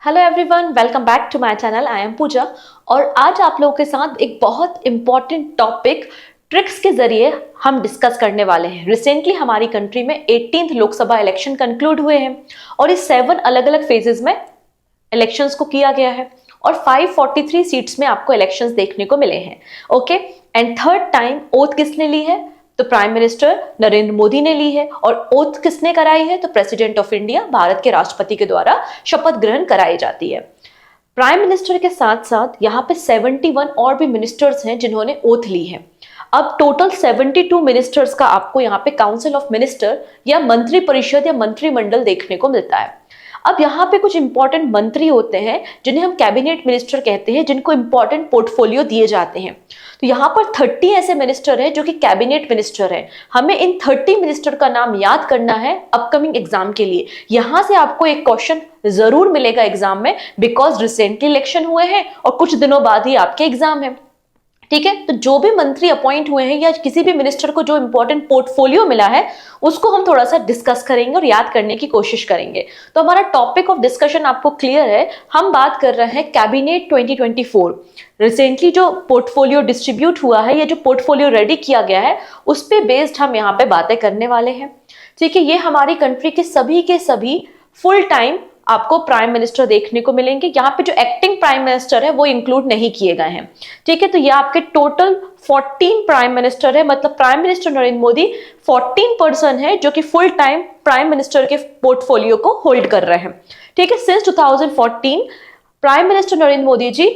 Hello everyone, welcome back to my channel. I am Pooja और आज आप लोगों के साथ एक बहुत इंपॉर्टेंट टॉपिक ट्रिक्स के जरिए हम डिस्कस करने वाले हैं। रिसेंटली हमारी कंट्री में 18th लोकसभा इलेक्शन कंक्लूड हुए हैं और इस 7 अलग अलग फेजेस में इलेक्शंस को किया गया है और 543 सीट्स में आपको इलेक्शंस देखने को मिले हैं। Okay, and third time oath किसने ली है? तो प्राइम मिनिस्टर नरेंद्र मोदी ने ली है। और ओथ किसने कराई है? तो प्रेसिडेंट ऑफ इंडिया, भारत के राष्ट्रपति के द्वारा शपथ ग्रहण कराई जाती है। प्राइम मिनिस्टर के साथ साथ यहाँ पे 71 और भी मिनिस्टर्स हैं जिन्होंने ओथ ली है। अब टोटल 72 मिनिस्टर्स का आपको यहाँ पे काउंसिल ऑफ मिनिस्टर या मंत्री परिषद या मंत्रिमंडल देखने को मिलता है। अब यहाँ पे कुछ इंपॉर्टेंट मंत्री होते हैं जिन्हें हम कैबिनेट मिनिस्टर कहते हैं, जिनको इंपॉर्टेंट पोर्टफोलियो दिए जाते हैं। तो यहाँ पर 30 ऐसे मिनिस्टर हैं जो कि कैबिनेट मिनिस्टर हैं। हमें इन 30 मिनिस्टर का नाम याद करना है अपकमिंग एग्जाम के लिए। यहाँ से आपको एक क्वेश्चन जरूर मिलेगा एग्जाम में, बिकॉज रिसेंटली इलेक्शन हुए हैं और कुछ दिनों बाद ही आपके एग्जाम है। ठीक है, तो जो भी मंत्री अपॉइंट हुए हैं या किसी भी मिनिस्टर को जो इंपॉर्टेंट पोर्टफोलियो मिला है उसको हम थोड़ा सा डिस्कस करेंगे और याद करने की कोशिश करेंगे। तो हमारा टॉपिक ऑफ डिस्कशन आपको क्लियर है। हम बात कर रहे हैं कैबिनेट 2024। रिसेंटली जो पोर्टफोलियो डिस्ट्रीब्यूट हुआ है या जो पोर्टफोलियो रेडी किया गया है उस पे बेस्ड हम यहाँ पे बातें करने वाले हैं। ठीक है, ये हमारी कंट्री के सभी फुल टाइम आपको प्राइम मिनिस्टर देखने को मिलेंगे। यहाँ पे जो एक्टिंग प्राइम मिनिस्टर है वो इंक्लूड नहीं किए गए हैं। ठीक है, तो ये आपके टोटल 14 प्राइम मिनिस्टर है, मतलब prime minister Narendra Modi 14 person है जो कि फुल टाइम प्राइम मिनिस्टर के पोर्टफोलियो को होल्ड कर रहे हैं। ठीक है, since 2014 prime minister Narendra Modi ji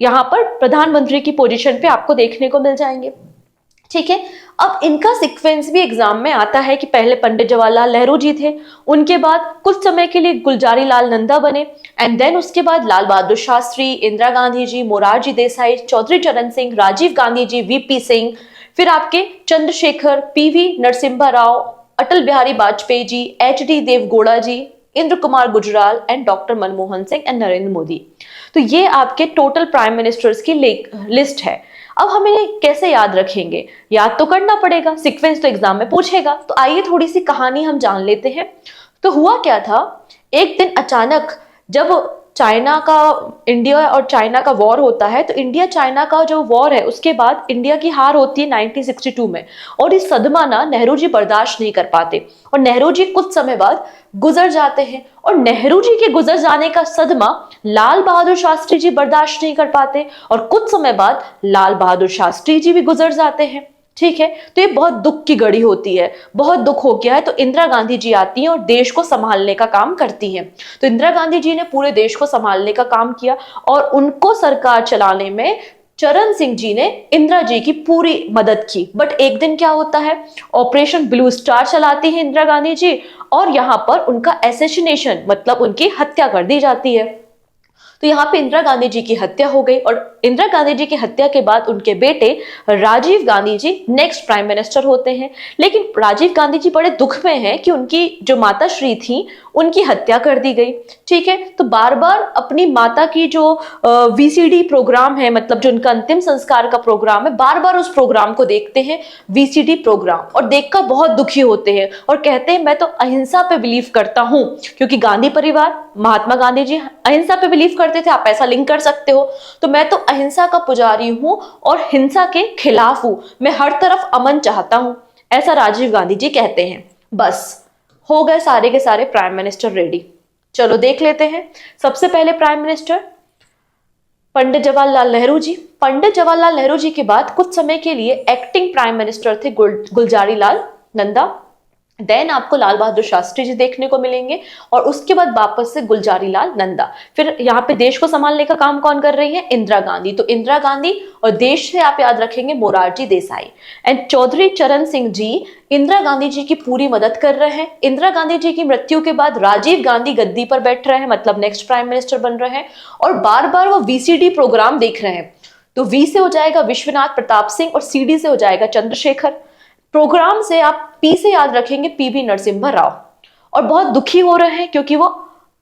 यहाँ पर प्रधानमंत्री की पोजीशन पे आपको देखने को मिल जाएंगे। ठीक है, अब इनका सीक्वेंस भी एग्जाम में आता है कि पहले पंडित जवाहरलाल नेहरू जी थे, उनके बाद कुछ समय के लिए गुलजारी लाल नंदा बने, एंड देन उसके बाद लाल बहादुर शास्त्री, इंदिरा गांधी जी, मोरारजी देसाई, चौधरी चरण सिंह, राजीव गांधी जी, वीपी सिंह, फिर आपके Chandrashekhar, PV Narasimha Rao, Atal Bihari Vajpayee ji, HD Deve Gowda ji, Inder Kumar Gujral and doctor Manmohan Singh and Narendra Modi. तो ये आपके टोटल प्राइम मिनिस्टर्स की लिस्ट है। अब हम इन्हें कैसे याद रखेंगे? याद तो करना पड़ेगा, सीक्वेंस तो एग्जाम में पूछेगा। तो आइए थोड़ी सी कहानी हम जान लेते हैं। तो हुआ क्या था, एक दिन अचानक जब चाइना का, इंडिया और चाइना का वॉर होता है, तो इंडिया चाइना का जो वॉर है उसके बाद इंडिया की हार होती है 1962 में, और इस सदमा ना नेहरू जी बर्दाश्त नहीं कर पाते और नेहरू जी कुछ समय बाद गुजर जाते हैं। और नेहरू जी के गुजर जाने का सदमा लाल बहादुर शास्त्री जी बर्दाश्त नहीं कर पाते और कुछ समय बाद लाल बहादुर शास्त्री जी भी गुजर जाते हैं। ठीक है, तो ये बहुत दुख की घड़ी होती है, बहुत दुख हो गया है। तो इंदिरा गांधी जी आती हैं और देश को संभालने का काम करती हैं। तो इंदिरा गांधी जी ने पूरे देश को संभालने का काम किया और उनको सरकार चलाने में चरण सिंह जी ने इंदिरा जी की पूरी मदद की। बट एक दिन क्या होता है, ऑपरेशन ब्लू स्टार चलाती है इंदिरा गांधी जी और यहाँ पर उनका एसेसिनेशन, मतलब उनकी हत्या कर दी जाती है। तो यहाँ पे इंदिरा गांधी जी की हत्या हो गई और इंदिरा गांधी जी की हत्या के बाद उनके बेटे राजीव गांधी जी नेक्स्ट प्राइम मिनिस्टर होते हैं। लेकिन राजीव गांधी जी बड़े दुख में हैं कि उनकी जो माता श्री थी उनकी हत्या कर दी गई। ठीक है, तो बार बार अपनी माता की जो वीसीडी प्रोग्राम है, मतलब जो उनका अंतिम संस्कार का प्रोग्राम है, बार बार उस प्रोग्राम को देखते हैं, वीसीडी प्रोग्राम, और देखकर बहुत दुखी होते हैं और कहते हैं मैं तो अहिंसा पे बिलीव करता हूं। क्योंकि गांधी परिवार, महात्मा गांधी जी अहिंसा पे बिलीव करते थे, आप ऐसा लिंक कर सकते हो। तो मैं तो अहिंसा का पुजारी हूं और हिंसा के खिलाफ हूं, मैं हर तरफ अमन चाहता हूं, ऐसा राजीव गांधी जी कहते हैं। बस हो गए सारे के सारे प्राइम मिनिस्टर रेडी। चलो देख लेते हैं। सबसे पहले प्राइम मिनिस्टर पंडित जवाहरलाल नेहरू जी। पंडित जवाहरलाल नेहरू जी के बाद कुछ समय के लिए एक्टिंग प्राइम मिनिस्टर थे गुलजारी लाल नंदा। देन आपको लाल बहादुर शास्त्री जी देखने को मिलेंगे और उसके बाद वापस से गुलजारी लाल नंदा। फिर यहाँ पे देश को संभालने का काम कौन कर रही है? इंदिरा गांधी। तो इंदिरा गांधी और देश से आप याद रखेंगे मोरारजी देसाई। एंड चौधरी चरण सिंह जी इंदिरा गांधी जी की पूरी मदद कर रहे हैं। इंदिरा गांधी जी की मृत्यु के बाद राजीव गांधी गद्दी पर बैठ रहे हैं, मतलब नेक्स्ट प्राइम मिनिस्टर बन रहे हैं, और बार बार वो वीसीडी प्रोग्राम देख रहे हैं। तो वी से हो जाएगा विश्वनाथ प्रताप सिंह और सीडी से हो जाएगा चंद्रशेखर। प्रोग्राम से आप पी से याद रखेंगे पीवी नरसिम्हा राव। और बहुत दुखी हो रहे हैं क्योंकि वो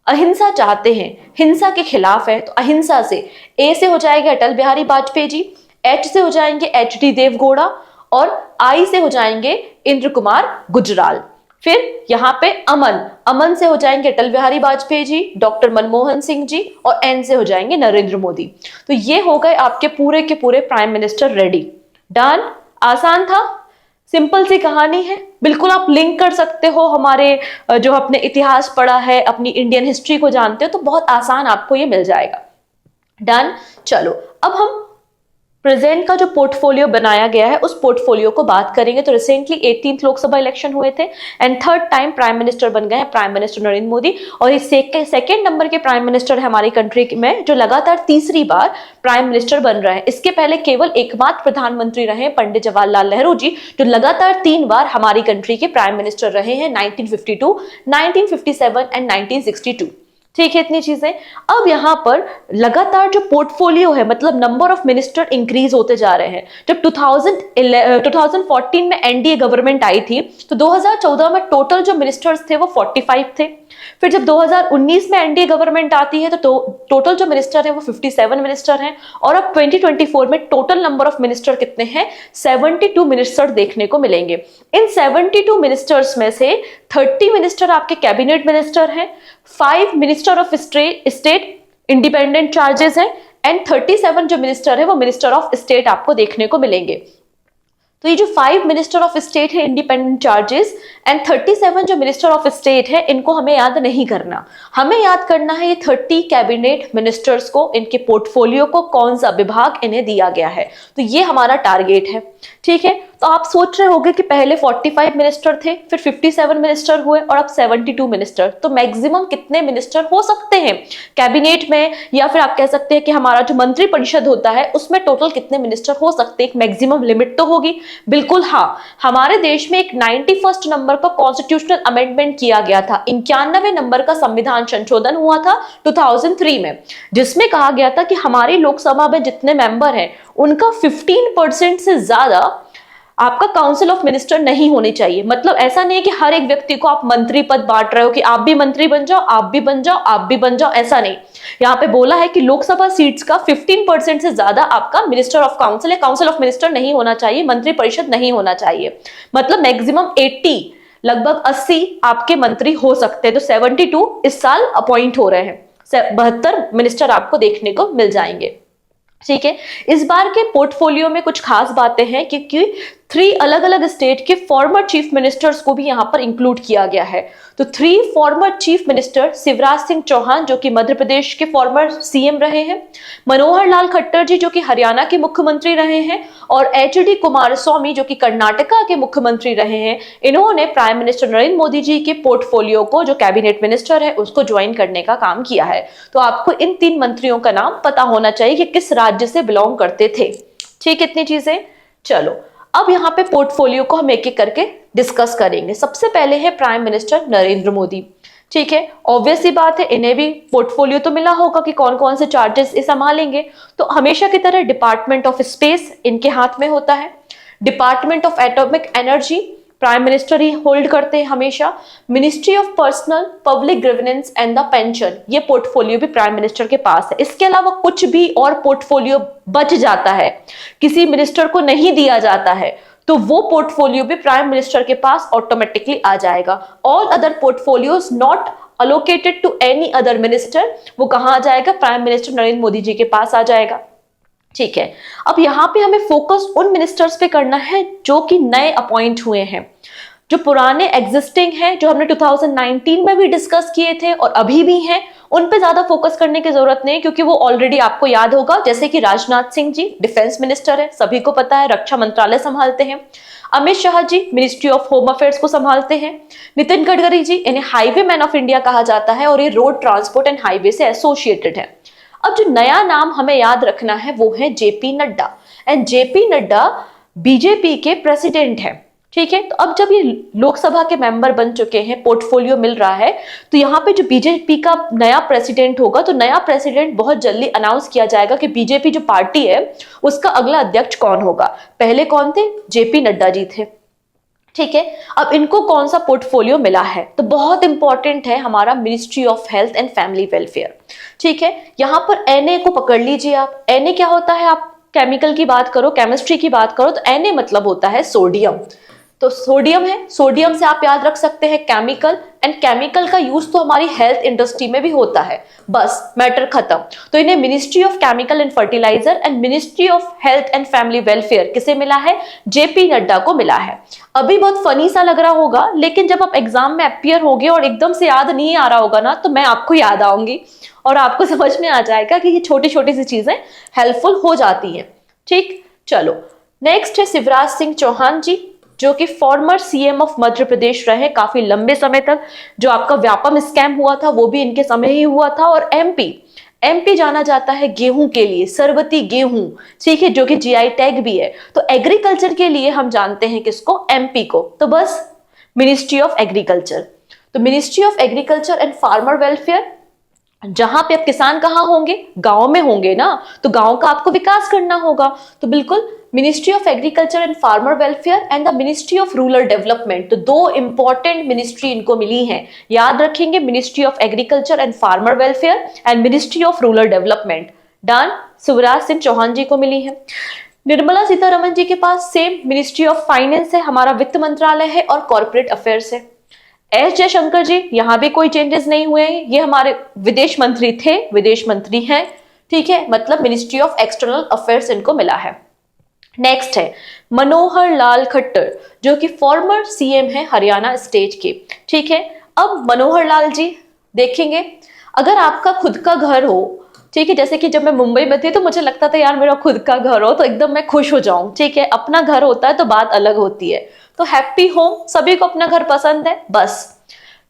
अहिंसा चाहते हैं, हिंसा के खिलाफ है। तो अहिंसा से ए से हो जाएंगे अटल बिहारी वाजपेयी जी, एच से हो जाएंगे एचडी देवगौड़ा और आई से हो जाएंगे इंद्र कुमार गुजराल। फिर यहाँ पे अमन, अमन से हो जाएंगे अटल बिहारी वाजपेयी जी, डॉक्टर मनमोहन सिंह जी, और एन से हो जाएंगे नरेंद्र मोदी। तो ये हो गए आपके पूरे के पूरे प्राइम मिनिस्टर रेडी। डन, आसान था, सिंपल सी कहानी है। बिल्कुल आप लिंक कर सकते हो हमारे जो अपने इतिहास पढ़ा है, अपनी इंडियन हिस्ट्री को जानते हो, तो बहुत आसान आपको ये मिल जाएगा। डन, चलो अब हम प्रेजेंट का जो पोर्टफोलियो बनाया गया है उस पोर्टफोलियो को बात करेंगे। तो रिसेंटली 18th लोकसभा इलेक्शन हुए थे and third time prime minister बन गए हैं प्राइम मिनिस्टर नरेंद्र मोदी, और ये सेकेंड नंबर के प्राइम मिनिस्टर है हमारी कंट्री में जो लगातार तीसरी बार प्राइम मिनिस्टर बन रहे हैं। इसके पहले केवल एकमात्र प्रधानमंत्री रहे पंडित जवाहरलाल नेहरू जी, जो लगातार 3 बार हमारी कंट्री के प्राइम मिनिस्टर रहे हैं, 1952, 1957 एंड 1962। ठीक है, इतनी चीजें। अब यहाँ पर लगातार जो पोर्टफोलियो है, मतलब नंबर ऑफ मिनिस्टर इंक्रीज होते जा रहे हैं। जब 2014 में एनडीए गवर्नमेंट आई थी तो 2014 में टोटल जो मिनिस्टर्स थे वो 45 थे। फिर जब 2019 में एनडीए गवर्नमेंट आती है तो टोटल जो मिनिस्टर है वो 57 मिनिस्टर हैं, और अब 2024 में टोटल नंबर ऑफ मिनिस्टर कितने हैं, 72 मिनिस्टर देखने को मिलेंगे। इन 72 मिनिस्टर्स में से 30 मिनिस्टर आपके कैबिनेट मिनिस्टर हैं, 5 minister of state independent charges हैं, एंड 37 जो मिनिस्टर है वो मिनिस्टर ऑफ स्टेट आपको देखने को मिलेंगे। तो ये जो 5 मिनिस्टर ऑफ स्टेट है इंडिपेंडेंट चार्जेस एंड 37 जो मिनिस्टर ऑफ स्टेट है, इनको हमें याद नहीं करना। हमें याद करना है ये 30 कैबिनेट मिनिस्टर्स को, इनके पोर्टफोलियो को, कौन सा विभाग इन्हें दिया गया है। तो ये हमारा टारगेट है। ठीक है, तो आप सोच रहे होंगे कि पहले 45 मिनिस्टर थे, फिर 57 मिनिस्टर हुए और अब 72 मिनिस्टर, तो मैक्सिमम कितने मिनिस्टर हो सकते हैं कैबिनेट में, या फिर आप कह सकते हैं कि हमारा जो मंत्री परिषद होता है उसमें टोटल कितने मिनिस्टर हो सकते हैं, एक मैक्सिमम लिमिट तो होगी। बिल्कुल हाँ, हमारे देश में एक 91 नंबर का कॉन्स्टिट्यूशनल अमेंडमेंट किया गया था, 91 नंबर का संविधान संशोधन हुआ था 2003 में, जिसमें कहा गया था कि हमारी लोकसभा में जितने मेंबर हैं उनका 15% से ज्यादा आपका काउंसिल ऑफ मिनिस्टर नहीं होनी चाहिए। मतलब ऐसा नहीं है कि हर एक व्यक्ति को आप मंत्री पद बांट रहे हो कि आप भी मंत्री बन जाओ, आप भी बन जाओ, आप भी बन जाओ, ऐसा नहीं। यहाँ पे बोला है कि लोकसभा सीट्स का 15% से ज्यादा आपका मिनिस्टर ऑफ काउंसिल या काउंसिल ऑफ मिनिस्टर नहीं होना चाहिए, मंत्री परिषद नहीं होना चाहिए। मतलब मैक्सिमम 80, लगभग 80 आपके मंत्री हो सकते हैं। तो 72 इस साल अपॉइंट हो रहे हैं, 72 मिनिस्टर आपको देखने को मिल जाएंगे। ठीक है, इस बार के पोर्टफोलियो में कुछ खास बातें हैं क्योंकि 3 अलग अलग स्टेट के फॉर्मर चीफ मिनिस्टर्स को भी यहां पर इंक्लूड किया गया है। तो 3 former chief minister, Shivraj Singh Chouhan जो कि मध्य प्रदेश के फॉर्मर सीएम रहे हैं, मनोहर लाल खट्टर जी जो कि हरियाणा के मुख्यमंत्री रहे हैं, और एचडी कुमारस्वामी जो कि कर्नाटका के मुख्यमंत्री रहे हैं। इन्होंने प्राइम मिनिस्टर नरेंद्र मोदी जी के पोर्टफोलियो को, जो कैबिनेट मिनिस्टर है, उसको ज्वाइन करने का काम किया है। तो आपको इन 3 मंत्रियों का नाम पता होना चाहिए कि किस राज्य से बिलोंग करते थे। ठीक, इतनी चीजें। चलो अब यहाँ पे पोर्टफोलियो को हम एक एक करके डिस्कस करेंगे। सबसे पहले है प्राइम मिनिस्टर नरेंद्र मोदी। ठीक है, ऑब्वियस सी बात है, इन्हें भी पोर्टफोलियो तो मिला होगा कि कौन कौन से चार्जेस ये संभालेंगे। तो हमेशा की तरह डिपार्टमेंट ऑफ स्पेस इनके हाथ में होता है, department of atomic energy prime minister ही होल्ड करते हैं हमेशा, ministry of personnel public grievance and the pension, ये पोर्टफोलियो भी प्राइम मिनिस्टर के पास है। इसके अलावा कुछ भी और पोर्टफोलियो बच जाता है, किसी मिनिस्टर को नहीं दिया जाता है, तो वो पोर्टफोलियो भी प्राइम मिनिस्टर के पास ऑटोमेटिकली आ जाएगा। All other portfolios not allocated to any other minister, वो कहां आ जाएगा, प्राइम मिनिस्टर नरेंद्र मोदी जी के पास आ जाएगा। ठीक है, अब यहाँ पे हमें फोकस उन मिनिस्टर्स पे करना है जो कि नए अपॉइंट हुए हैं। जो पुराने एग्जिस्टिंग हैं, जो हमने 2019 में भी डिस्कस किए थे और अभी भी हैं, उन पे ज्यादा फोकस करने की जरूरत नहीं, क्योंकि वो ऑलरेडी आपको याद होगा। जैसे कि राजनाथ सिंह जी डिफेंस मिनिस्टर है, सभी को पता है, रक्षा मंत्रालय संभालते हैं। Amit Shah ji ministry of home affairs को संभालते हैं। नितिन गडकरी जी, इन्हें हाईवे मैन ऑफ इंडिया कहा जाता है और ये रोड ट्रांसपोर्ट एंड हाईवे से एसोसिएटेड है। अब जो नया नाम हमें याद रखना है वो है JP Nadda, and JP Nadda BJP के प्रेसिडेंट है। ठीक है, तो अब जब ये लोकसभा के मेंबर बन चुके हैं, पोर्टफोलियो मिल रहा है, तो यहाँ पे जो बीजेपी का नया प्रेसिडेंट होगा, तो नया प्रेसिडेंट बहुत जल्दी अनाउंस किया जाएगा कि बीजेपी जो पार्टी है उसका अगला अध्यक्ष कौन होगा। पहले कौन थे, जेपी नड्डा जी थे। ठीक है, अब इनको कौन सा पोर्टफोलियो मिला है, तो बहुत इंपॉर्टेंट है हमारा ministry of health and family welfare. ठीक है, यहाँ पर एनए को पकड़ लीजिए आप। एनए क्या होता है, आप केमिकल की बात करो, केमिस्ट्री की बात करो, तो एनए मतलब होता है सोडियम। तो सोडियम है, सोडियम से आप याद रख सकते हैं केमिकल, एंड केमिकल का यूज तो हमारी हेल्थ इंडस्ट्री में भी होता है, बस मैटर खत्म। तो इन्हें ministry of chemical and fertiliser and ministry of health and family welfare किसे मिला है? जेपी नड्डा को मिला है। अभी बहुत फनी सा लग रहा होगा, लेकिन जब आप एग्जाम में अपियर होगे और एकदम से याद नहीं आ रहा होगा ना, तो मैं आपको याद आऊंगी और आपको समझ में आ जाएगा कि ये छोटी छोटी सी चीजें हेल्पफुल हो जाती हैं। ठीक, चलो नेक्स्ट है शिवराज सिंह चौहान जी, जो कि farmer CM of Madhya Pradesh रहे काफी लंबे समय तक। जो आपका व्यापम स्कैम हुआ था वो भी इनके समय ही हुआ था। और एमपी जाना जाता है गेहूं के लिए, सरबती गेहूं, ठीक है, जो कि जीआई टैग भी है। तो एग्रीकल्चर के लिए हम जानते हैं किसको? एमपी को। तो बस मिनिस्ट्री ऑफ एग्रीकल्चर। तो ministry of agriculture and farmer welfare, जहां पे अब किसान कहाँ होंगे? गांव में होंगे ना, तो गांव का आपको विकास करना होगा। तो बिल्कुल ministry of agriculture and farmer welfare and the ministry of rural development, तो दो इंपॉर्टेंट मिनिस्ट्री इनको मिली हैं, याद रखेंगे, ministry of agriculture and farmer welfare and ministry of rural development. Done, Shivraj Singh Chouhan ji को मिली है। निर्मला सीतारमन जी के पास सेम मिनिस्ट्री ऑफ फाइनेंस है, हमारा वित्त मंत्रालय है और कॉर्पोरेट अफेयर्स है। एस जयशंकर जी, यहां भी कोई चेंजेस नहीं हुए हैं, ये हमारे विदेश मंत्री थे, विदेश मंत्री हैं, ठीक है, मतलब मिनिस्ट्री ऑफ एक्सटर्नल अफेयर्स इनको मिला है। नेक्स्ट है मनोहर लाल खट्टर, जो कि फॉर्मर सीएम है हरियाणा स्टेट के, ठीक है। अब मनोहर लाल जी देखेंगे, अगर आपका खुद का घर हो, ठीक है, जैसे कि जब मैं मुंबई में थी तो मुझे लगता था यार मेरा खुद का घर हो तो एकदम मैं खुश हो जाऊं, ठीक है, अपना घर होता है तो बात अलग होती है। तो हैप्पी होम, सभी को अपना घर पसंद है, बस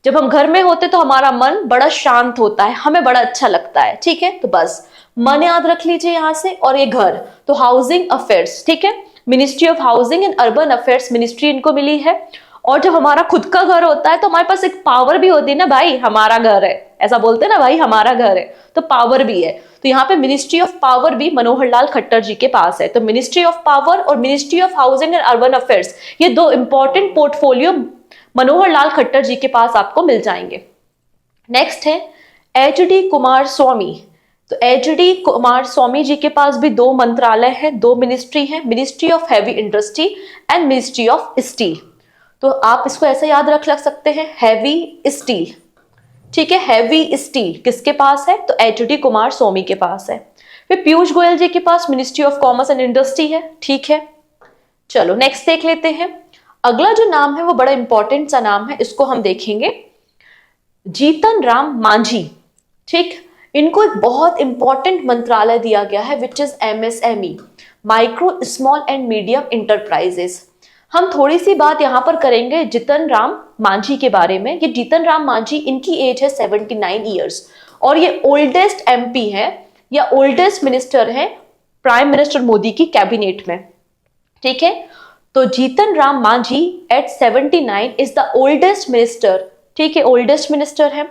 जब हम घर में होते तो हमारा मन बड़ा शांत होता है, हमें बड़ा अच्छा लगता है, ठीक है। तो बस मन याद रख लीजिए यहां से, और ये घर तो हाउसिंग अफेयर्स, ठीक है, ministry of housing and urban affairs ministry इनको मिली है। और जब हमारा खुद का घर होता है तो हमारे पास एक पावर भी होती है ना, भाई हमारा घर है, ऐसा बोलते हैं ना, भाई हमारा घर है, तो पावर भी है। तो यहाँ पे मिनिस्ट्री ऑफ पावर भी मनोहर लाल खट्टर जी के पास है। तो मिनिस्ट्री ऑफ पावर और ministry of housing and urban affairs, ये दो इंपॉर्टेंट पोर्टफोलियो मनोहर लाल खट्टर जी के पास आपको मिल जाएंगे। नेक्स्ट है एच.डी. कुमार स्वामी। तो एच.डी. कुमार स्वामी जी के पास भी दो मंत्रालय है, दो मिनिस्ट्री है, ministry of heavy industry and ministry of steel. तो आप इसको ऐसे याद रख सकते हैं, हैवी स्टील, ठीक है, हैवी स्टील किसके पास है? तो एच.डी. कुमार स्वामी के पास है। फिर पीयूष गोयल जी के पास ministry of commerce and industry है, ठीक है। चलो नेक्स्ट देख लेते हैं। अगला जो नाम है वो बड़ा इंपॉर्टेंट सा नाम है, इसको हम देखेंगे, जीतन राम मांझी, ठीक। इनको एक बहुत इंपॉर्टेंट मंत्रालय दिया गया है which is MSME, micro small and medium enterprises. हम थोड़ी सी बात यहाँ पर करेंगे जीतन राम मांझी के बारे में। ये जीतन राम मांझी, इनकी एज है 79 ईयर्स और ये ओल्डेस्ट MP है या ओल्डेस्ट मिनिस्टर है प्राइम मिनिस्टर मोदी की कैबिनेट में, ठीक है। तो Jitan Ram Manjhi at 79 is the oldest minister, ठीक है, ओल्डेस्ट मिनिस्टर है।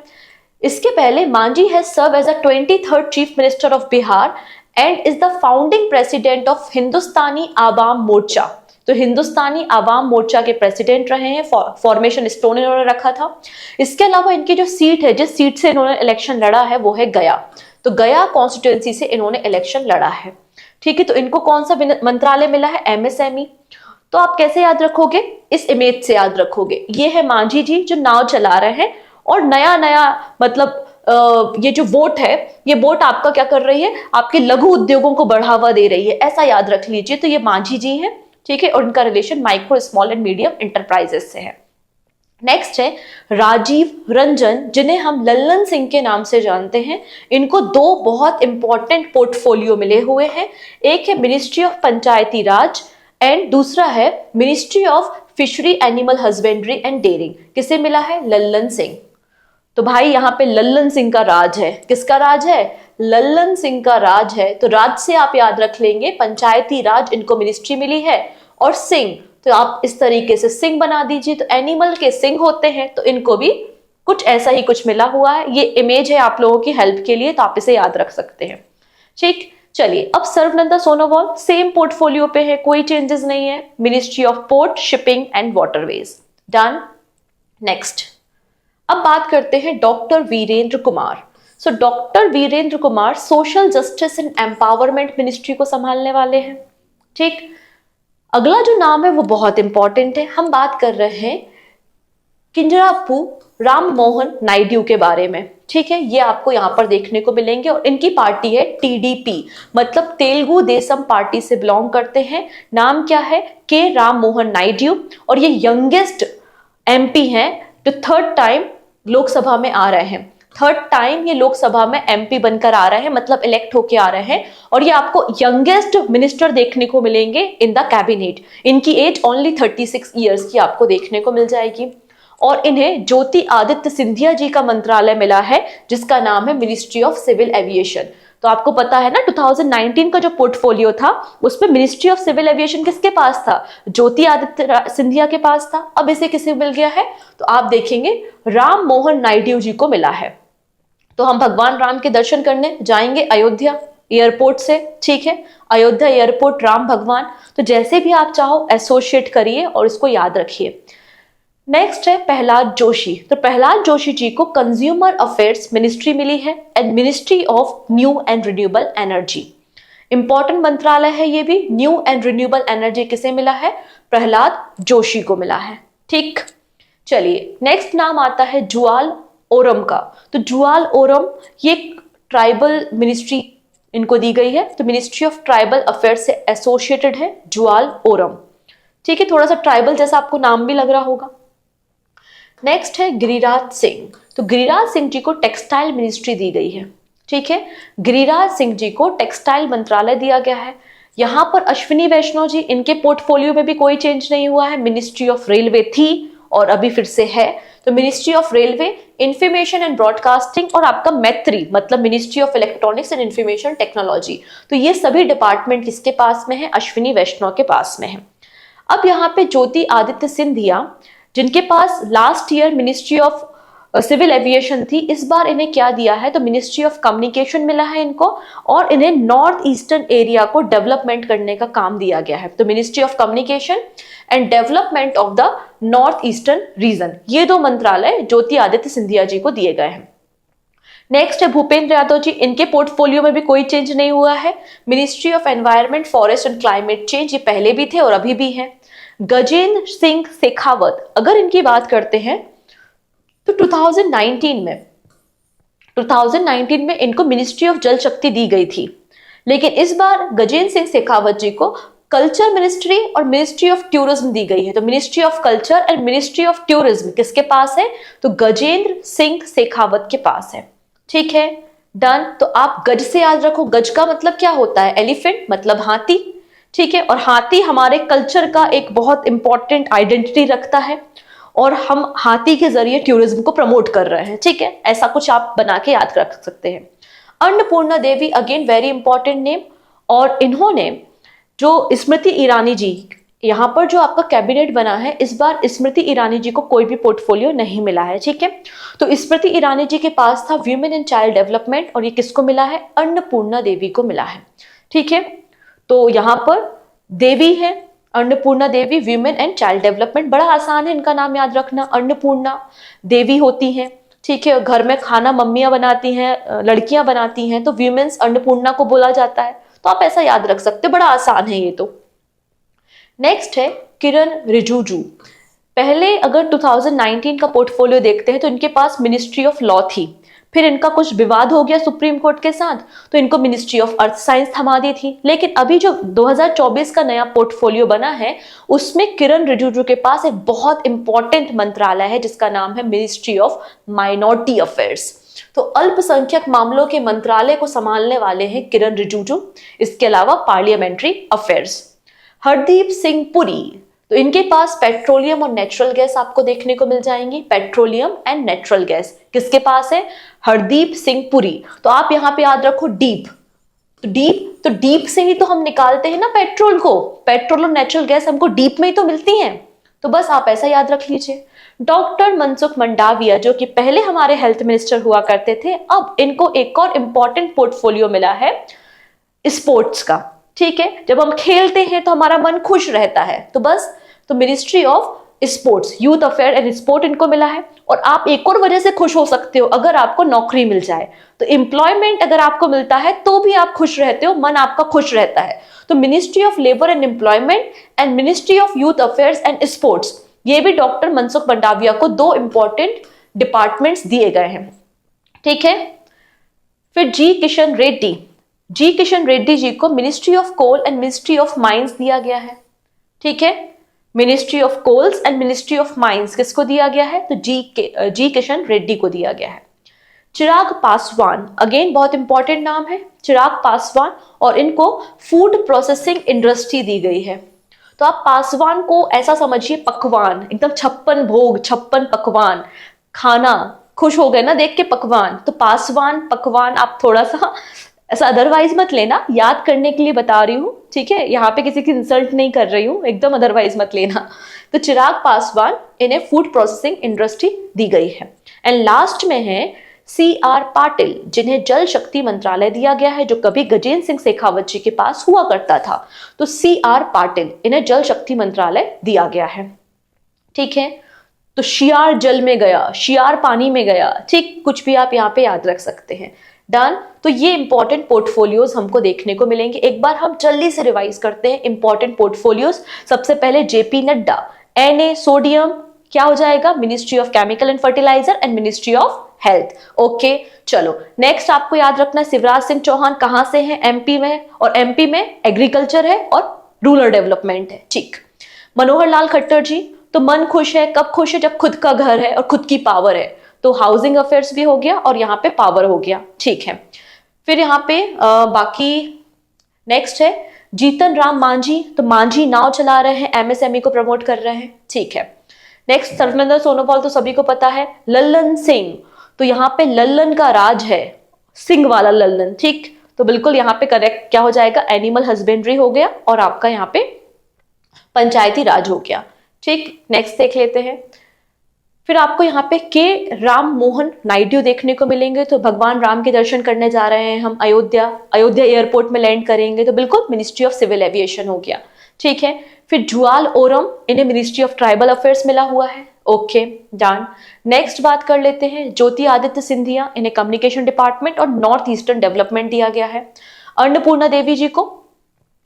इसके पहले Manjhi has serve as a 23rd chief minister of Bihar and is the founding president of Hindustani Awam Morcha. तो हिंदुस्तानी आवाम मोर्चा के प्रेसिडेंट रहे हैं, फॉर्मेशन स्टोन इन्होंने रखा था। इसके अलावा इनकी जो सीट है, जिस सीट से इन्होंने इलेक्शन लड़ा है वो है गया। तो गया कॉन्स्टिट्यूएंसी से इन्होंने इलेक्शन लड़ा है, ठीक है। तो इनको कौन सा मंत्रालय मिला है? MSME। तो आप कैसे याद रखोगे? इस इमेज से याद रखोगे। ये है मांझी जी जो नाव चला रहे हैं और नया नया मतलब ये जो वोट है, ये वोट आपका क्या कर रही है? आपके लघु उद्योगों को बढ़ावा दे रही है, ऐसा याद रख लीजिए। तो ये मांझी जी हैं, ठीक है, और उनका relation micro small and medium enterprises से है। नेक्स्ट है राजीव रंजन, जिन्हें हम लल्लन सिंह के नाम से जानते हैं। इनको दो बहुत इंपॉर्टेंट पोर्टफोलियो मिले हुए हैं, एक है ministry of Panchayati Raj and दूसरा है ministry of fishery animal husbandry and dairying. किसे मिला है? लल्लन सिंह। तो भाई यहाँ पे लल्लन सिंह का राज है। किसका राज है? लल्लन सिंह का राज है। तो राज से आप याद रख लेंगे, पंचायती राज इनको मिनिस्ट्री मिली है, और सिंह तो आप इस तरीके से सिंह बना दीजिए। तो एनिमल के सिंह होते हैं, तो इनको भी कुछ ऐसा ही कुछ मिला हुआ है। ये इमेज है आप लोगों की हेल्प के लिए, तो आप इसे याद रख सकते हैं, ठीक। चलिए अब सर्वनंदा सोनोवाल सेम पोर्टफोलियो पे है, कोई चेंजेस नहीं है, ministry of port, shipping and waterways. Done. Next अब बात करते हैं doctor Virendra Kumar. So doctor Virendra Kumar social justice and empowerment ministry को संभालने वाले हैं, ठीक। अगला जो नाम है वो बहुत इंपॉर्टेंट है। हम बात कर रहे हैं किंजरापू राम मोहन नायडू के बारे में। ठीक है, ये आपको यहाँ पर देखने को मिलेंगे और इनकी पार्टी है टीडीपी, मतलब तेलुगु देशम पार्टी से बिलोंग करते हैं। नाम क्या है? के राम मोहन नायडू। और ये यंगेस्ट एमपी हैं जो थर्ड टाइम लोकसभा में आ रहे हैं। थर्ड टाइम ये लोकसभा में एमपी बनकर आ रहे हैं, मतलब इलेक्ट होके आ रहे हैं। और ये आपको यंगेस्ट मिनिस्टर देखने को मिलेंगे इन द कैबिनेट। इनकी एज ओनली 36 ईयर्स की आपको देखने को मिल जाएगी। और इन्हें ज्योति आदित्य सिंधिया जी का मंत्रालय मिला है जिसका नाम है मिनिस्ट्री ऑफ सिविल एविएशन। तो आपको पता है ना 2019 का जो पोर्टफोलियो था उसमें मिनिस्ट्री ऑफ सिविल एविएशन किसके पास था? ज्योति आदित्य सिंधिया के पास था। अब इसे किसे मिल गया है? तो आप देखेंगे राम मोहन नायडू जी को मिला है। तो हम भगवान राम के दर्शन करने जाएंगे अयोध्या एयरपोर्ट से। ठीक है, अयोध्या एयरपोर्ट राम भगवान। तो जैसे भी आप चाहो एसोसिएट करिए और इसको याद रखिए। नेक्स्ट है प्रहलाद जोशी। तो प्रहलाद जोशी जी को कंज्यूमर अफेयर्स मिनिस्ट्री मिली है and ministry of new and renewable energy. Important मंत्रालय है ये भी। न्यू एंड रिन्यूएबल एनर्जी किसे मिला है? प्रहलाद जोशी को मिला है। ठीक, चलिए नेक्स्ट नाम आता है जुआल ओरम का। तो जुआल ओरम ये ट्राइबल मिनिस्ट्री इनको दी गई है। तो मिनिस्ट्री ऑफ ट्राइबल अफेयर्स से एसोसिएटेड है जुआल ओरम। ठीक है, थोड़ा सा ट्राइबल जैसा आपको नाम भी लग रहा होगा। नेक्स्ट है गिरिराज सिंह। तो गिरिराज सिंह जी को टेक्सटाइल मिनिस्ट्री दी गई है। ठीक है, गिरिराज सिंह जी को टेक्सटाइल मंत्रालय दिया गया है। यहां पर अश्विनी वैष्णव जी, इनके पोर्टफोलियो में भी कोई चेंज नहीं हुआ है। मिनिस्ट्री ऑफ रेलवे थी और अभी फिर से है। तो ministry of railway, information and broadcasting और आपका मैत्री मतलब ministry of electronics and information technology. तो ये सभी डिपार्टमेंट किसके पास में है? अश्विनी वैष्णव के पास में है। अब यहाँ पे ज्योति आदित्य सिंधिया जिनके पास last year ministry of civil aviation थी, इस बार इन्हें क्या दिया है? तो मिनिस्ट्री ऑफ कम्युनिकेशन मिला है इनको और इन्हें नॉर्थ ईस्टर्न एरिया को डेवलपमेंट करने का काम दिया गया है। तो ministry of communication and development of the north eastern region, ये दो मंत्रालय ज्योति आदित्य सिंधिया जी को दिए गए हैं। नेक्स्ट है भूपेंद्र यादव जी। इनके पोर्टफोलियो में भी कोई चेंज नहीं हुआ है। Ministry of environment, forest and climate change, ये पहले भी थे और अभी भी हैं। गजेंद्र सिंह शेखावत, अगर इनकी बात करते हैं तो 2019 में इनको मिनिस्ट्री ऑफ जल शक्ति दी गई थी, लेकिन इस बार गजेंद्र सिंह शेखावत जी को कल्चर मिनिस्ट्री और मिनिस्ट्री ऑफ टूरिज्म दी गई है। तो ministry of culture and ministry of tourism किसके पास है? तो गजेंद्र सिंह शेखावत के पास है। ठीक है, डन। तो आप गज से याद रखो, गज का मतलब क्या होता है? एलिफेंट मतलब हाथी। ठीक है, और हाथी हमारे कल्चर का एक बहुत इंपॉर्टेंट आइडेंटिटी रखता है और हम हाथी के जरिए टूरिज्म को प्रमोट कर रहे हैं। ठीक है, ऐसा कुछ आप बना के याद रख सकते हैं। अन्नपूर्णा देवी, अगेन वेरी इंपॉर्टेंट नेम। और इन्होंने जो स्मृति ईरानी जी, यहाँ पर जो आपका कैबिनेट बना है, इस बार स्मृति ईरानी जी को कोई भी पोर्टफोलियो नहीं मिला है। ठीक है, तो स्मृति ईरानी जी के पास था वीमेन एंड चाइल्ड डेवलपमेंट और ये किसको मिला है? अन्नपूर्णा देवी को मिला है। ठीक है, तो यहाँ पर देवी है अन्नपूर्णा देवी, वीमेन एंड चाइल्ड डेवलपमेंट। बड़ा आसान है इनका नाम याद रखना। अन्नपूर्णा देवी होती हैं। ठीक है, घर में खाना मम्मियां बनाती हैं, लड़कियां बनाती हैं, तो वीमेन्स अन्नपूर्णा को बोला जाता है। तो आप ऐसा याद रख सकते, बड़ा आसान है ये तो। नेक्स्ट है किरण रिजिजू। पहले अगर 2019 का पोर्टफोलियो देखते हैं तो इनके पास मिनिस्ट्री ऑफ लॉ थी, फिर इनका कुछ विवाद हो गया सुप्रीम कोर्ट के साथ तो इनको मिनिस्ट्री ऑफ अर्थ साइंस थमा दी थी। लेकिन अभी जो 2024 का नया पोर्टफोलियो बना है उसमें किरण रिजिजू के पास एक बहुत इंपॉर्टेंट मंत्रालय है जिसका नाम है मिनिस्ट्री ऑफ माइनॉरिटी अफेयर्स। तो अल्पसंख्यक मामलों के मंत्रालय को संभालने वाले हैं किरण रिजिजू। इसके अलावा पार्लियामेंट्री अफेयर्स। हरदीप सिंह पुरी, तो इनके पास पेट्रोलियम और नेचुरल गैस आपको देखने को मिल जाएंगी। पेट्रोलियम एंड नेचुरल गैस किसके पास है? हरदीप सिंह पुरी। तो आप यहाँ पे याद रखो डीप। तो डीप से ही तो हम निकालते हैं ना पेट्रोल को। पेट्रोल और नेचुरल गैस हमको डीप में ही तो मिलती हैं। तो बस आप ऐसा याद रख लीजिए। डॉक्टर मनसुख मंडाविया जो कि पहले हमारे हेल्थ मिनिस्टर हुआ करते थे, अब इनको एक और इंपॉर्टेंट पोर्टफोलियो मिला है स्पोर्ट्स का। ठीक है, जब हम खेलते हैं तो हमारा मन खुश रहता है, तो बस तो ministry of sports, youth affair and sport इनको मिला है। और आप एक और वजह से खुश हो सकते हो, अगर आपको नौकरी मिल जाए तो एम्प्लॉयमेंट अगर आपको मिलता है तो भी आप खुश रहते हो, मन आपका खुश रहता है। तो ministry of labour and employment and ministry of youth affairs and sports, ये भी डॉक्टर मनसुख मंडाविया को 2 इंपॉर्टेंट डिपार्टमेंट्स दिए गए हैं। ठीक है। फिर जी किशन रेड्डी जी को ministry of coal and ministry of mines दिया गया है। ठीक है, ministry of coals and ministry of mines किसको दिया गया है? तो जी किशन रेड्डी को दिया गया है। चिराग पासवान, अगेन बहुत इंपॉर्टेंट नाम है, चिराग पासवान, और इनको फूड प्रोसेसिंग इंडस्ट्री दी गई है। तो आप पासवान को ऐसा समझिए पकवान, एकदम 56 भोग 56 पकवान, खाना, खुश हो गए ना देख के पकवान, तो पासवान पकवान आप थोड़ा सा ऐसा अदरवाइज मत लेना, याद करने के लिए बता रही हूँ। ठीक है, यहाँ पे किसी की इंसल्ट नहीं कर रही हूँ, एकदम अदरवाइज मत लेना। तो चिराग पासवान, इन्हें फूड प्रोसेसिंग इंडस्ट्री दी गई है। एंड लास्ट में है CR पाटिल, जिन्हें जल शक्ति मंत्रालय दिया गया है, जो कभी गजेंद्र सिंह शेखावत जी के पास हुआ करता था। तो CR पाटिल, इन्हें जल शक्ति मंत्रालय दिया गया है। ठीक है, तो शियार जल में गया, शियार पानी में गया, ठीक, कुछ भी आप यहाँ पे याद रख सकते हैं। डन। तो ये इंपॉर्टेंट पोर्टफोलियोज हमको देखने को मिलेंगे। एक बार हम जल्दी से रिवाइज करते हैं इंपॉर्टेंट पोर्टफोलियोज। सबसे पहले JP नड्डा, Na सोडियम, क्या हो जाएगा? Ministry of chemical and fertiliser and ministry of health. Okay, चलो नेक्स्ट आपको याद रखना, शिवराज सिंह चौहान कहां से हैं? MP में, और MP में एग्रीकल्चर है और रूरल डेवलपमेंट है। ठीक। मनोहर लाल खट्टर जी, तो मन खुश है, कब खुश है? जब खुद का घर है और खुद की पावर है। तो हाउसिंग अफेयर्स भी हो गया और यहाँ पे पावर हो गया। ठीक है, फिर यहाँ पे बाकी नेक्स्ट है जीतन राम मांझी, तो मांझी नाव चला रहे हैं, MSME को प्रमोट कर रहे हैं। ठीक है, नेक्स्ट सर्वनंदन सोनोवाल, तो सभी को पता है। लल्लन सिंह, तो यहाँ पे लल्लन का राज है, सिंह वाला लल्लन। ठीक, तो बिल्कुल यहाँ पे करेक्ट क्या हो जाएगा? एनिमल हस्बेंड्री हो गया और आपका यहाँ पे पंचायती राज हो गया। ठीक, नेक्स्ट देख लेते हैं। फिर आपको यहाँ पे के राम मोहन नायडू देखने को मिलेंगे, तो भगवान राम के दर्शन करने जा रहे हैं हम, अयोध्या एयरपोर्ट में लैंड करेंगे, तो बिल्कुल मिनिस्ट्री ऑफ सिविल एविएशन हो गया। ठीक है, फिर जुआल ओरम, इन्हें मिनिस्ट्री ऑफ ट्राइबल अफेयर्स मिला हुआ है। Okay, done. नेक्स्ट बात कर लेते हैं ज्योति आदित्य सिंधिया, इन्हें कम्युनिकेशन डिपार्टमेंट और नॉर्थ ईस्टर्न डेवलपमेंट दिया गया है। अन्नपूर्णा देवी जी को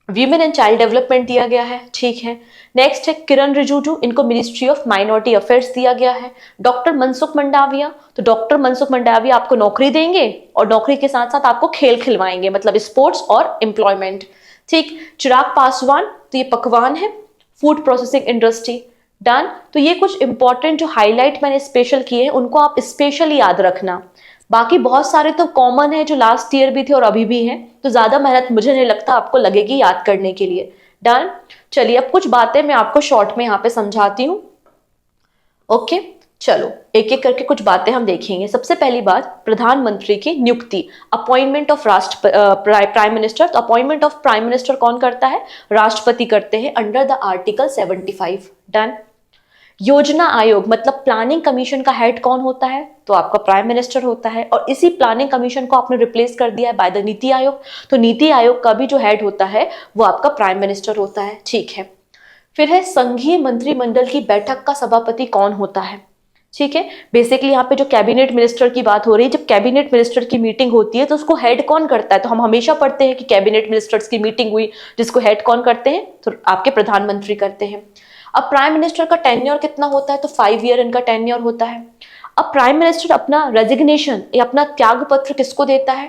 वीमेन एंड चाइल्ड डेवलपमेंट दिया गया है। ठीक है, नेक्स्ट है किरण रिजिजू, इनको मिनिस्ट्री ऑफ माइनॉरिटी अफेयर्स दिया गया है। डॉक्टर मनसुख मंडाविया, तो डॉक्टर मनसुख मंडाविया आपको नौकरी देंगे और नौकरी के साथ साथ आपको खेल खिलवाएंगे, मतलब स्पोर्ट्स और एम्प्लॉयमेंट। ठीक। चिराग पासवान, तो ये पकवान है, फूड प्रोसेसिंग इंडस्ट्री। डन। तो ये कुछ इंपॉर्टेंट जो हाईलाइट मैंने स्पेशल किए हैं, उनको आप स्पेशली याद रखना। बाकी बहुत सारे तो कॉमन है जो लास्ट ईयर भी थे और अभी भी हैं, तो ज्यादा मेहनत मुझे नहीं लगता आपको लगेगी याद करने के लिए। डन। चलिए अब कुछ बातें मैं आपको शॉर्ट में यहाँ पे समझाती हूँ। ओके, चलो एक एक करके कुछ बातें हम देखेंगे। सबसे पहली बात, प्रधानमंत्री की नियुक्ति, अपॉइंटमेंट ऑफ प्राइम मिनिस्टर। तो अपॉइंटमेंट ऑफ प्राइम मिनिस्टर कौन करता है? राष्ट्रपति करते हैं अंडर द आर्टिकल 75। डन। योजना आयोग, मतलब प्लानिंग कमीशन का हेड कौन होता है? तो आपका प्राइम मिनिस्टर होता है, और इसी प्लानिंग कमीशन को आपने रिप्लेस कर दिया है बाय द नीति आयोग, तो नीति आयोग का भी जो हेड होता है वो आपका प्राइम मिनिस्टर होता है। ठीक है, फिर है संघीय मंत्रिमंडल की बैठक का सभापति कौन होता है? ठीक है, बेसिकली यहाँ पे जो कैबिनेट मिनिस्टर की बात हो रही है, जब कैबिनेट मिनिस्टर की मीटिंग होती है तो उसको हेड कौन करता है? तो हम हमेशा पढ़ते हैं कि कैबिनेट मिनिस्टर्स की मीटिंग हुई, जिसको हेड कौन करते हैं? तो आपके प्रधानमंत्री करते हैं। अब प्राइम मिनिस्टर का टेन्योर कितना होता है? तो 5 ईयर इनका टेन्योर होता है। अब प्राइम मिनिस्टर अपना रेजिग्नेशन या अपना त्याग पत्र किसको देता है?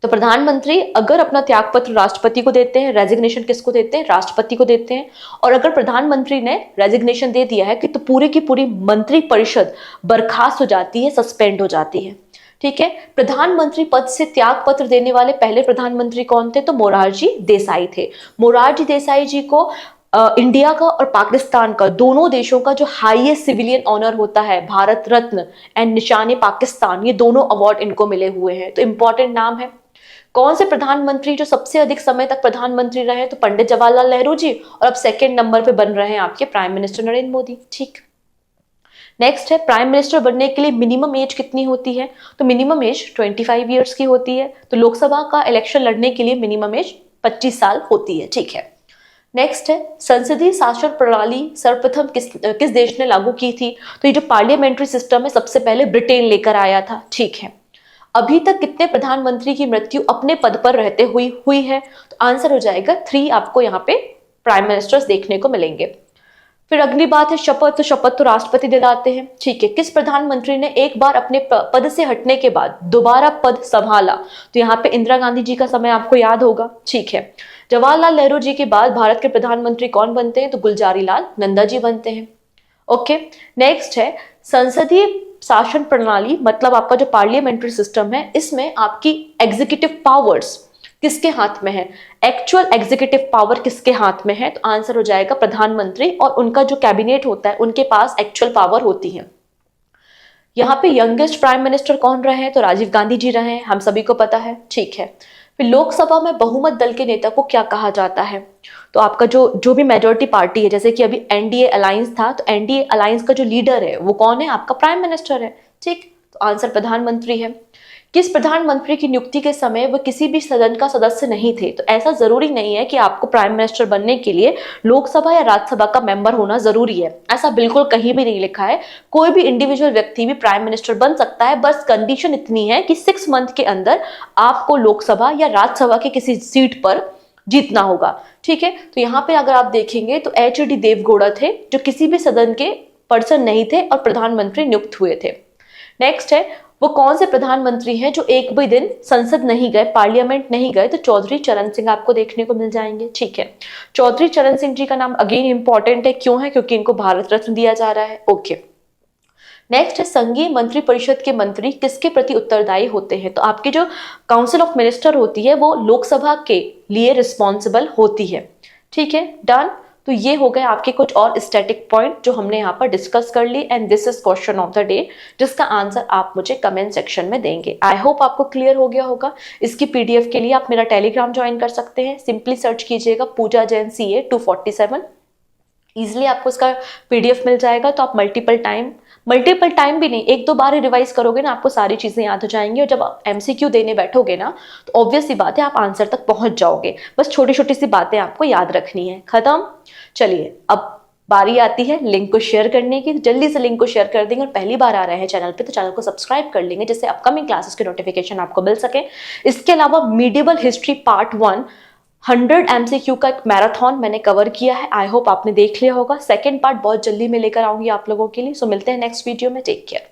तो प्रधानमंत्री अगर अपना त्याग पत्र राष्ट्रपति को देते हैं, रेजिग्नेशन किसको देते हैं? राष्ट्रपति को देते हैं। और अगर प्रधानमंत्री ने रेजिग्नेशन दे दिया है कि तो पूरी की पूरी मंत्री परिषद बर्खास्त हो जाती है, सस्पेंड हो जाती है। ठीक है, प्रधानमंत्री पद से त्याग पत्र देने वाले पहले प्रधानमंत्री कौन थे? तो मोरारजी देसाई थे। मोरारजी देसाई जी को इंडिया का और पाकिस्तान का, दोनों देशों का जो हाईएस्ट सिविलियन ऑनर होता है, भारत रत्न एंड निशाने पाकिस्तान, ये दोनों अवार्ड इनको मिले हुए हैं। तो इंपॉर्टेंट नाम है। कौन से प्रधानमंत्री जो सबसे अधिक समय तक प्रधानमंत्री रहे? तो पंडित जवाहरलाल नेहरू जी, और अब सेकंड नंबर पे बन रहे हैं आपके प्राइम मिनिस्टर नरेंद्र मोदी। ठीक। नेक्स्ट है, प्राइम मिनिस्टर बनने के लिए मिनिमम एज कितनी होती है? तो मिनिमम एज 25 ईयर्स की होती है। तो लोकसभा का इलेक्शन लड़ने के लिए मिनिमम एज 25 साल होती है। ठीक है, नेक्स्ट है, संसदीय शासन प्रणाली सर्वप्रथम किस देश ने लागू की थी? तो ये जो पार्लियामेंट्री सिस्टम है सबसे पहले ब्रिटेन लेकर आया था। ठीक है, अभी तक कितने प्रधानमंत्री की मृत्यु अपने पद पर रहते हुई है? तो आंसर हो जाएगा 3 आपको यहाँ पे प्राइम मिनिस्टर्स देखने को मिलेंगे। फिर अगली बात है शपथ। तो शपथ तो राष्ट्रपति दिलाते हैं, ठीक है। किस प्रधानमंत्री ने एक बार अपने पद से हटने के बाद दोबारा पद संभाला? तो यहाँ पे इंदिरा गांधी जी का समय आपको याद होगा, ठीक है। जवाहरलाल नेहरू जी के बाद भारत के प्रधानमंत्री कौन बनते हैं? तो गुलजारी लाल नंदा जी बनते हैं। ओके, नेक्स्ट है संसदीय शासन प्रणाली, मतलब आपका जो पार्लियामेंट्री सिस्टम है, इसमें आपकी एग्जीक्यूटिव पावर्स किसके हाथ में है? एक्चुअल एग्जीक्यूटिव पावर किसके हाथ में है? तो आंसर हो जाएगा प्रधानमंत्री, और उनका जो कैबिनेट होता है उनके पास एक्चुअल पावर होती है। यहाँ पे यंगेस्ट प्राइम मिनिस्टर कौन रहे हैं? तो राजीव गांधी जी रहे हैं, हम सभी को पता है, ठीक है। फिर लोकसभा में बहुमत दल के नेता को क्या कहा जाता है? तो आपका जो भी मेजोरिटी पार्टी है, जैसे कि अभी एनडीए अलायंस था, तो एनडीए अलायंस का जो लीडर है वो कौन है? आपका प्राइम मिनिस्टर है, ठीक। तो आंसर प्रधानमंत्री है। किस प्रधानमंत्री की नियुक्ति के समय वह किसी भी सदन का सदस्य नहीं थे? तो ऐसा जरूरी नहीं है कि आपको प्राइम मिनिस्टर बनने के लिए लोकसभा या राज्यसभा का मेंबर होना जरूरी है, ऐसा बिल्कुल कहीं भी नहीं लिखा है। कोई भी इंडिविजुअल व्यक्ति भी प्राइम मिनिस्टर बन सकता है, बस कंडीशन इतनी है कि 6 मंथ के अंदर आपको लोकसभा या राज्यसभा के किसी सीट पर जीतना होगा, ठीक है। तो यहाँ पे अगर आप देखेंगे तो एच.डी. देवगौड़ा थे, जो किसी भी सदन के पर्सन नहीं थे और प्रधानमंत्री नियुक्त हुए थे। नेक्स्ट है वो कौन से प्रधानमंत्री हैं जो एक भी दिन संसद नहीं गए, पार्लियामेंट नहीं गए? तो चौधरी चरण सिंह आपको देखने को मिल जाएंगे, ठीक है। चौधरी चरण सिंह जी का नाम अगेन इंपॉर्टेंट है, क्यों है? क्योंकि इनको भारत रत्न दिया जा रहा है, ओके। नेक्स्ट है संघीय मंत्री परिषद के मंत्री किसके प्रति उत्तरदायी होते हैं? तो आपकी जो काउंसिल ऑफ मिनिस्टर होती है वो लोकसभा के लिए रिस्पॉन्सिबल होती है, ठीक है, डन। तो ये हो गए आपके कुछ और स्टैटिक पॉइंट जो हमने यहाँ पर डिस्कस कर ली, and this is question of the day, जिसका आंसर आप मुझे कमेंट सेक्शन में देंगे। आई होप आपको क्लियर हो गया होगा। इसकी पीडीएफ के लिए आप मेरा टेलीग्राम ज्वाइन कर सकते हैं, सिंपली सर्च कीजिएगा पूजा जैन CA 247, इजिली आपको इसका पीडीएफ मिल जाएगा। तो आप मल्टीपल टाइम भी नहीं, 1-2 बार ही रिवाइज करोगे ना, आपको सारी चीजें याद हो जाएंगी, और जब आप MCQ देने बैठोगे ना तो ऑब्वियस सी बात है आप आंसर तक पहुंच जाओगे। बस छोटी छोटी सी बातें आपको याद रखनी है, खत्म। चलिए अब बारी आती है लिंक को शेयर करने की। जल्दी से लिंक को शेयर कर देंगे, और पहली बार आ रहे हैं चैनल पे तो चैनल को सब्सक्राइब कर लेंगे, जिससे अपकमिंग क्लासेस के नोटिफिकेशन आपको मिल सके। इसके अलावा मीडिएवल हिस्ट्री पार्ट 1 100 MCQ का एक मैराथन मैंने कवर किया है, आई होप आपने देख लिया होगा। सेकेंड पार्ट बहुत जल्दी मैं लेकर आऊंगी आप लोगों के लिए। सो मिलते हैं नेक्स्ट वीडियो में, टेक केयर।